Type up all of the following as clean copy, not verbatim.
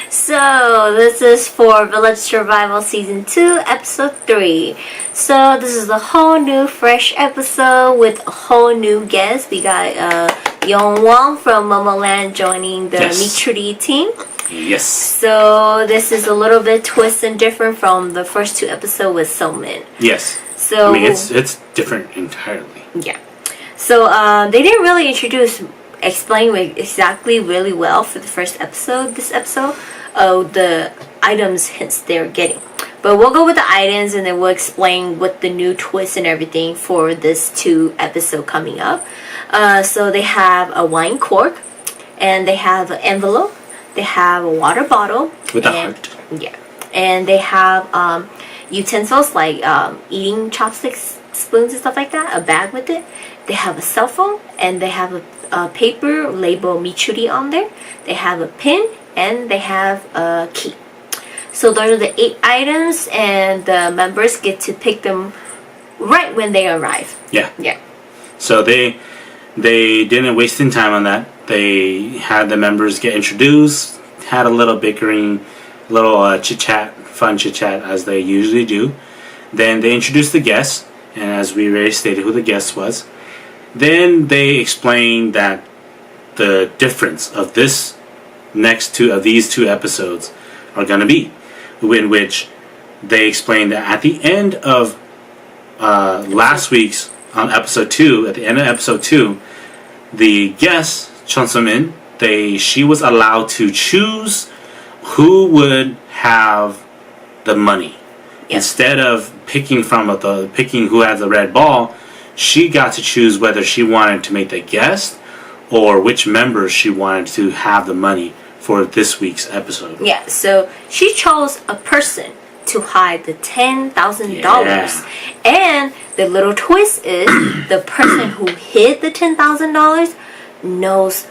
So, this is for Village Survival Season 2, Episode 3. So, this is a whole new, fresh episode with a whole new guest. We got Young Wong from Momoland joining the Michuri team. Yes. So, this is a little bit twist and different from the first two episodes with Somin. Yes. So, I mean, it's different entirely. Yeah. So, they didn't really explain exactly really well for the first episode, this episode, the items hints they're getting. But we'll go with the items and then we'll explain what the new twist and everything for this 2 episode coming up. So they have a wine cork, and they have an envelope, they have a water bottle. With a heart. Yeah. And they have utensils like eating chopsticks, spoons and stuff like that, a bag with it. They have a cell phone, and they have a paper label Michuri on there. They have a pin, and they have a key. So those are the 8 items, and the members get to pick them right when they arrive. Yeah. Yeah. So they didn't waste any time on that. They had the members get introduced, had a little bickering, little chit-chat, fun chit-chat as they usually do. Then they introduced the guests, and as we already stated who the guest was. Then they explained that the difference of these 2 episodes are going to be, in which they explained that at the end of last week's on episode 2, at the end of episode 2, the guest Chun Soo-min, she was allowed to choose who would have the money. Yep. Instead of picking who had the red ball, she got to choose whether she wanted to make the guest or which members she wanted to have the money for this week's episode. Yeah, so she chose a person to hide the $10,000. Yeah. And the little twist is the person who hid the $10,000 knows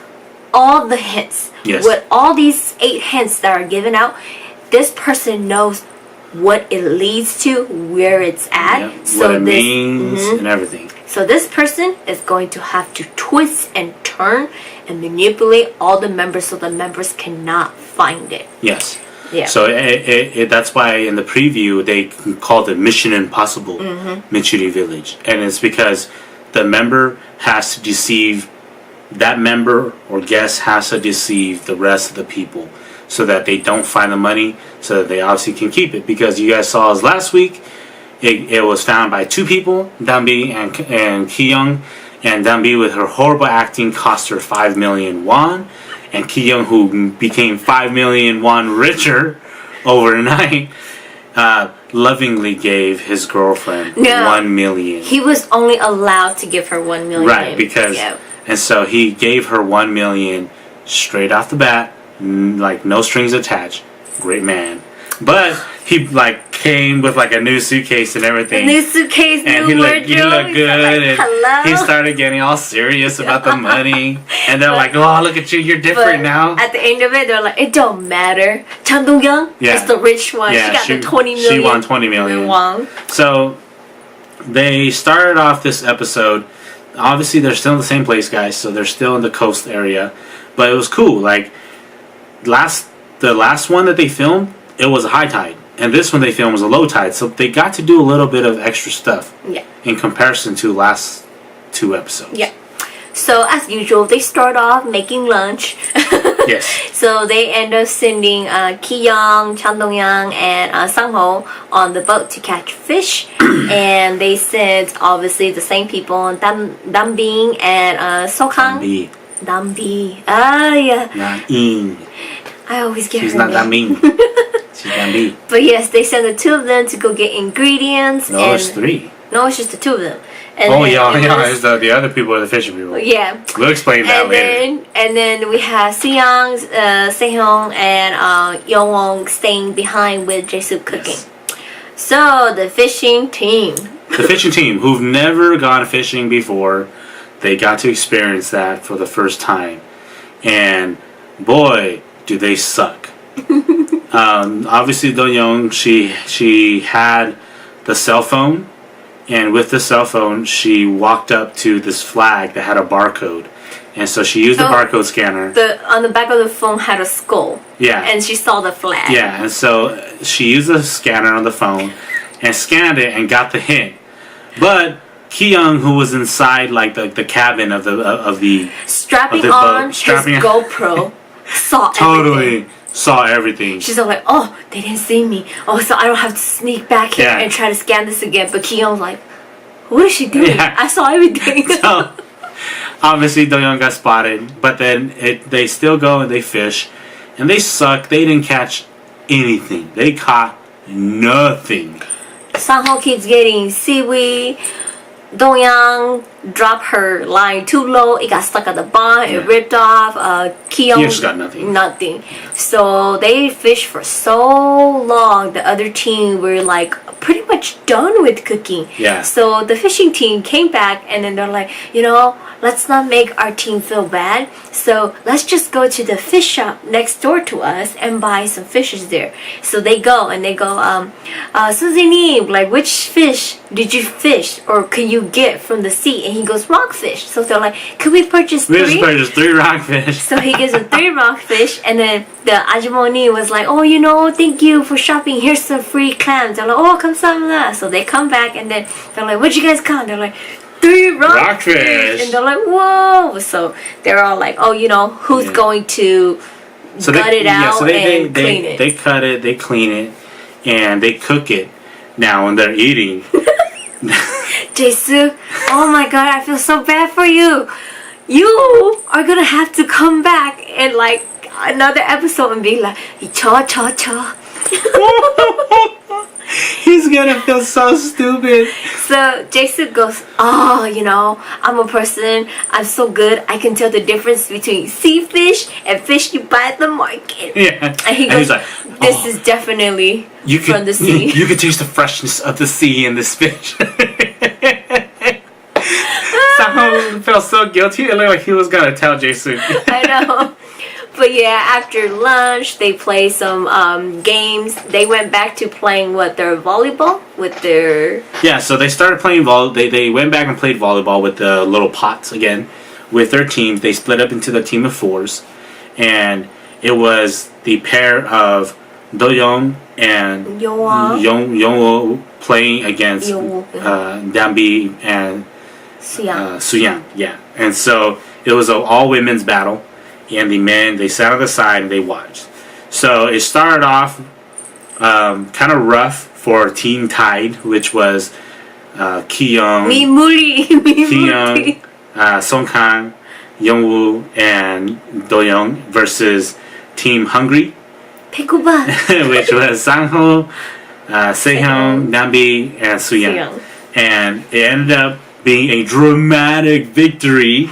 all the hints. Yes. With all these 8 hints that are given out, this person knows what it leads to, where it's at. Yeah, so what it means and everything. So this person is going to have to twist and turn and manipulate all the members so the members cannot find it. Yes. Yeah. So that's why in the preview they called it Mission Impossible Michuri Village. And it's because the member has to deceive, that member or guest has to deceive the rest of the people so that they don't find the money, so that they obviously can keep it. Because you guys saw us last week, it was found by 2 people, Dambi and Ki-young. And Dambi, with her horrible acting, cost her 5 million won. And Ki-young, who became 5 million won richer overnight, lovingly gave his girlfriend 1 million. He was only allowed to give her 1 million. Right, because... Yeah. And so he gave her 1 million straight off the bat, like no strings attached. Great man. But he came with a new suitcase and everything. A new suitcase, and new wardrobe. He looked good. And hello? He started getting all serious about the money. And they're like, "Oh, look at you! You're different now." At the end of it, they're like, "It don't matter. Chun Dong-young is the rich one. Yeah, she got the 20 million. She won 20 million. Won. So they started off this episode. Obviously, they're still in the same place, guys. So they're still in the coast area, but it was cool. The last one that they filmed, it was a high tide. And this one they filmed was a low tide, so they got to do a little bit of extra stuff. Yeah. In comparison to last 2 episodes. Yeah. So as usual, they start off making lunch. Yes. So they end up sending Ki-young, Chun Dong-young, and Sang-ho on the boat to catch fish. And they sent obviously the same people, Dam-bing and Sok-hang. Dambi. Ah, yeah. Not in. I always get She's her not name. that mean. She's Dambi. But yes, they send the 2 of them to go get ingredients. No, it's 3. No, it's just the 2 of them. And it's the other people are the fishing people. Yeah. We'll explain that later. And then we have Si-young, Se-hyung, and Young Wong staying behind with Jae-suk cooking. Yes. So, the fishing team. The fishing team, who've never gone fishing before, they got to experience that for the first time. And boy, do they suck. Obviously, Do-young, she had the cell phone, And with the cell phone, she walked up to this flag that had a barcode. And so she used the barcode scanner. On the back of the phone had a skull. Yeah. And she saw the flag. Yeah, and so she used the scanner on the phone and scanned it and got the hint. But Ki-young, who was inside like the cabin of the strapping of the on boat, strapping his GoPro, saw totally everything. saw everything. She's all like, oh, they didn't see me. Oh, so I don't have to sneak back here Yeah. and try to scan this again. But Ki-young's like, what is she doing? Yeah. I saw everything. So obviously Do-young got spotted, but then they still go and they fish, and they suck. They didn't catch anything. They caught nothing. Sang-ho keeps getting seaweed. Dong-young dropped her line too low. It got stuck at the bottom. It Yeah. ripped off. Ki-young He just got nothing. Nothing. So they fished for so long. The other team were like pretty much done with cooking. Yeah. So the fishing team came back and then they're like, let's not make our team feel bad. So let's just go to the fish shop next door to us and buy some fishes there. So they go, Susie, like, which fish did you fish or can you get from the sea? And he goes, rockfish. So they're like, could we purchase We three? just purchased 3 rockfish. So he gives them 3 rockfish, and then the Ajimoni was like, thank you for shopping. Here's some free clams. They're like, oh, come some of that. So they come back, and then they're like, what'd you guys count? They're like, 3 rockfish. And they're like, whoa. So they're all like, who's going to gut it out and clean it? They cut it, they clean it, and they cook it. Now when they're eating, Jae-suk, oh my god, I feel so bad for you. You are gonna have to come back in like another episode and be like, cha cha cha. he's gonna feel so stupid. So Jae-suk goes, I'm a person, I'm so good, I can tell the difference between sea fish and fish you buy at the market. Yeah. And he goes, he's like, this is definitely from the sea. You can taste the freshness of the sea in this fish. Sang-ho felt so guilty. It looked like he was gonna tell Jae-suk. I know. But yeah, after lunch, they play some games. They went back to playing their volleyball with their... Yeah, so they started playing they went back and played volleyball with the little pots again with their teams. They split up into the team of 4s, and it was the pair of Do-young and Yong-woo playing against Danbi and Soo-young. Yeah, and so it was an all women's battle. And the men, they sat on the side and they watched. So it started off kind of rough for Team Tide, which was Ki-young, Song-kang, Young-woo, and Do-young versus Team Hungry, which was Sang-ho, Se-hyun, Nambi, and Soo-young. And it ended up being a dramatic victory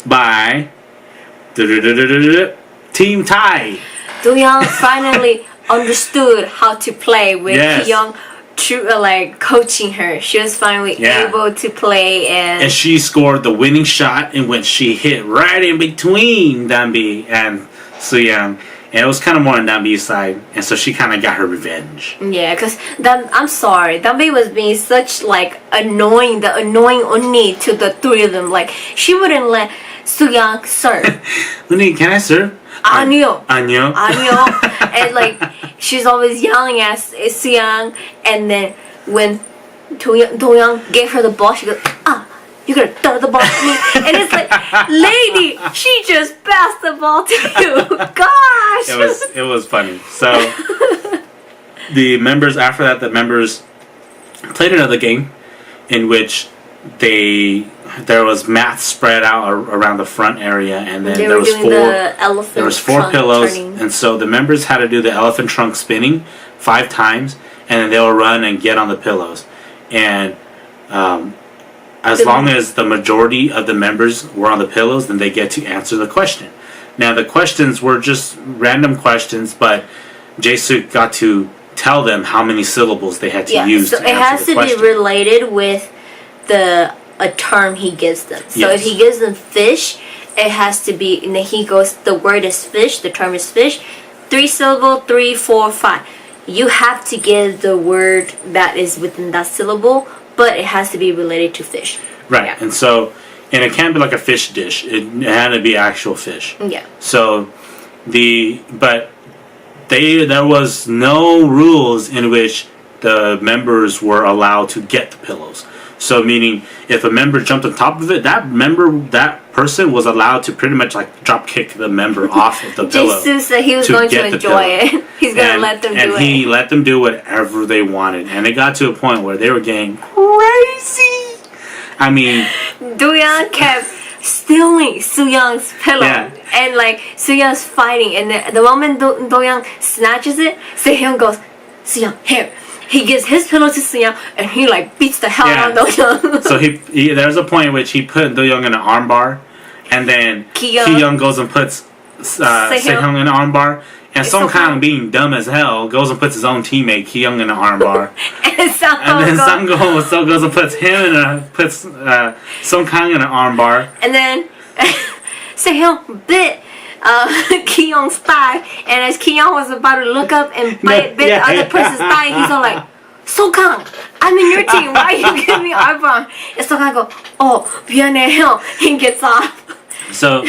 by Team Tai. Do-young finally understood how to play with Ki-young coaching her. She was finally able to play and she scored the winning shot in which she hit right in between Danbi and Soo-young. And it was kind of more on Danbi's side, and so she kind of got her revenge. Yeah, because I'm sorry, Danbi was being such the annoying Unni to the 3 of them. Like, she wouldn't let Soo-young serve. Unni, can I serve? 아니요. 아니요. And she's always yelling at Soo-young, and then when Do-young gave her the ball, she goes, you're gonna throw the ball to me. And it's like, lady, she just passed the ball to you. Gosh. It was funny. So after that, the members played another game in which there was mats spread out around the front area, and then there was 4 pillows, and so the members had to do the elephant trunk spinning 5 times, and then they'll run and get on the pillows. And as long as the majority of the members were on the pillows, then they get to answer the question. Now the questions were just random questions, but Jae-suk got to tell them how many syllables they had to use to answer the question. So it has to be related with a term he gives them. So if he gives them fish, it has to be, and then he goes, the word is fish, the term is fish, 3 syllable, 3, 4, 5. You have to give the word that is within that syllable but it has to be related to fish. Right. Yeah. And so, and it can't be like a fish dish. It had to be actual fish. Yeah. So, there was no rules in which the members were allowed to get the pillows. So meaning, if a member jumped on top of it, that person was allowed to pretty much like drop kick the member off of the pillow. Jesus said he was to going to get the enjoy pillow. it. He's going to let them do And it. he let them do whatever they wanted. And it got to a point where they were getting crazy. I mean, Do-young kept stealing Soo-young's pillow. Yeah. And like Soo-young's fighting, and the moment Do-young snatches it, Seo-hyun goes, Soo-young, here. He gives his pillow to Soo-young, and he like beats the hell out of Do-young. So he there was a point in which he put Do-young in an armbar, and then Ki-young. Ki-young goes and puts Seo-hyun in an armbar. And Song Kang, being dumb as hell, goes and puts his own teammate Ki-young in an armbar. And And then Sang-go goes and puts Song Kang in an armbar. And then Seo-hyun bit Ki-young's thigh, and as Ki-young was about to look up and bit the other person's thigh, he's all like, Song-kang, I'm in your team, why are you giving me armbar? And Song-kang goes, oh, 미안해요. He gets off. So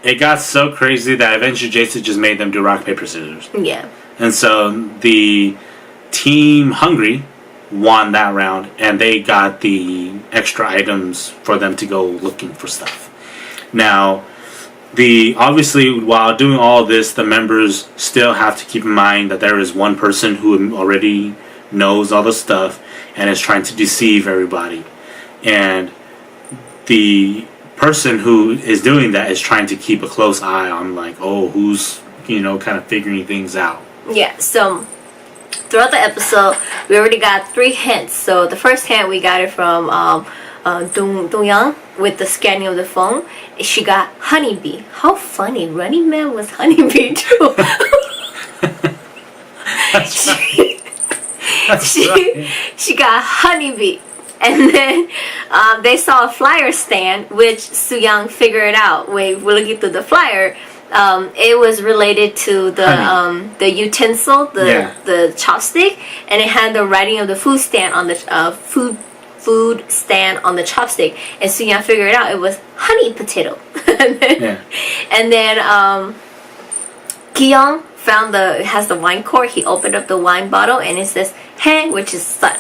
it got so crazy that eventually Jason just made them do rock, paper, scissors. Yeah. And so the team Hungry won that round, and they got the extra items for them to go looking for stuff. Now, obviously, while doing all this, the members still have to keep in mind that there is one person who already knows all the stuff and is trying to deceive everybody. And the person who is doing that is trying to keep a close eye on, like, oh, who's, kind of figuring things out. Yeah, so throughout the episode, we already got 3 hints. So the first hint, we got it from Dong-young with the scanning of the phone. She got honeybee. How funny. Running Man was honeybee too. She got honeybee. And then they saw a flyer stand, which Soo-young figured out. When we're looking through the flyer, it was related to the utensil, the chopstick, and it had the writing of the food stand on the food stand on the chopstick. And Soo-young figured out it was honey potato. And then Ki-young found it has the wine cork. He opened up the wine bottle, and it says "Hey," which is sun.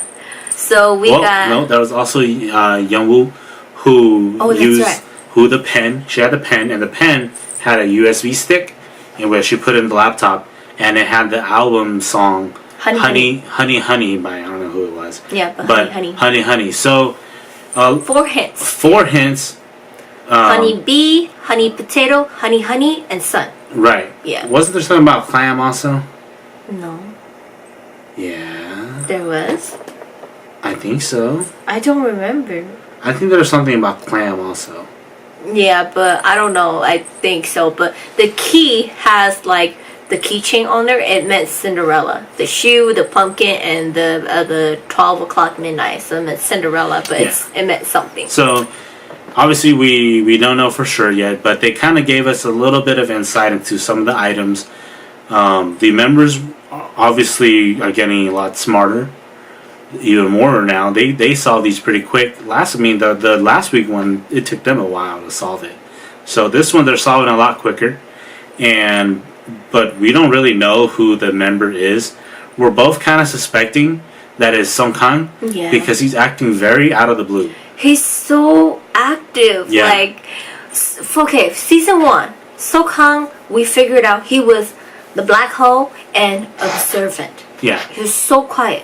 So there was also Youngwoo who used the pen. She had the pen, and the pen had a USB stick in where she put in the laptop, and it had the album song Honey by, I don't know who it was. Yeah, but Honey. So 4 hints. 4 hints. Honey bee, honey potato, honey, and sun. Right. Yeah. Wasn't there something about clam also? No. Yeah. There was. I think so. I don't remember. I think there was something about clam also. Yeah, but I don't know. I think so. But the key has like the keychain on there. It meant Cinderella. The shoe, the pumpkin, and the 12 o'clock midnight. So it meant Cinderella, but it meant something. So obviously we don't know for sure yet, but they kind of gave us a little bit of insight into some of the items. The members obviously are getting a lot smarter. Even more now. They solved these pretty quick. The last week one, it took them a while to solve it. So this one they're solving a lot quicker. But we don't really know who the member is. We're both kind of suspecting that it's Song Kang because he's acting very out of the blue. He's so active. Yeah. Like, okay, season 1, Song Kang, we figured out he was the black hole and observant. Yeah. He was so quiet.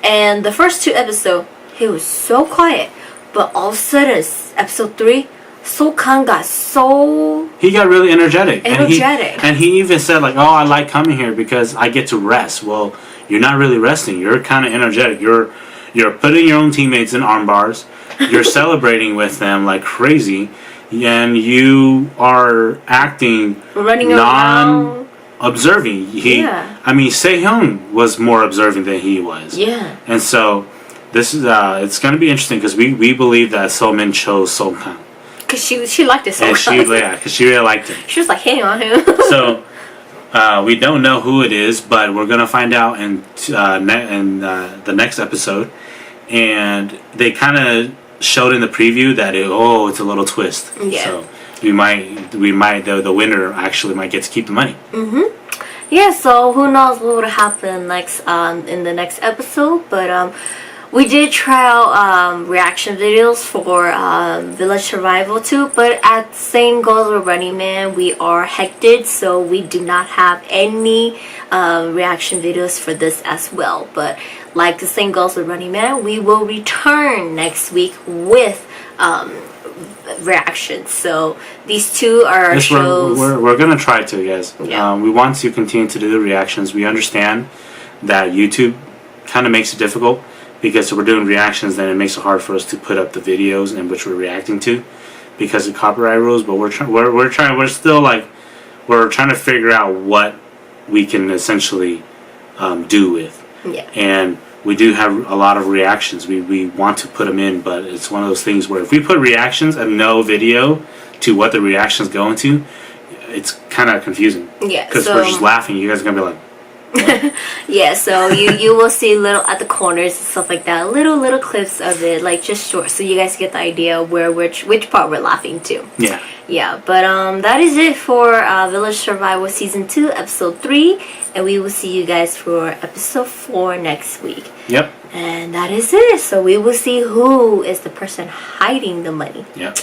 And the first 2 episodes, he was so quiet. But all of a sudden, episode 3, Song Kang got so... He got really energetic. And he even said, like, oh, I like coming here because I get to rest. Well, you're not really resting. You're kind of energetic. You're putting your own teammates in arm bars. You're celebrating with them like crazy. And you are acting running around. Observing. I mean, Seo-hyun was more observing than he was. Yeah. And so this is it's going to be interesting because we believe that So-min chose Song Kang. Because she liked it so much. Because she really liked him. She was like hitting on him. So we don't know who it is, but we're going to find out in the next episode. and they kind of showed in the preview that it's a little twist. Yeah. So we might the winner actually might get to keep the money. Yeah, so who knows what would happen next in the next episode, but we did try out reaction videos for Village Survival 2, but at same goes with Running Man, we are hectic, so we do not have any reaction videos for this as well. But like the same goes with Running Man, we will return next week with reactions. So these two are Yes, shows. we're gonna try to, guys. Yeah. We want to continue to do the reactions. We understand that YouTube kind of makes it difficult because if we're doing reactions, then it makes it hard for us to put up the videos in which we're reacting to because of copyright rules. But we're trying to figure out what we can essentially do with. Yeah. And we do have a lot of reactions. We want to put them in, but it's one of those things where if we put reactions and no video to what the reaction's going to, it's kind of confusing. Yeah. Because so, we're just laughing. You guys are going to be like, yeah, so you will see little at the corners and stuff like that, little clips of it, like just short, so you guys get the idea where which part we're laughing to. yeah. Yeah, but that is it for Village Survival Season 2, Episode 3, and we will see you guys for Episode 4 next week. Yep. And that is it. So we will see who is the person hiding the money. Yep.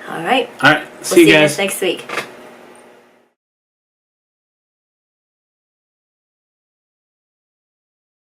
All right. All right. We'll See you see you guys. guys next week.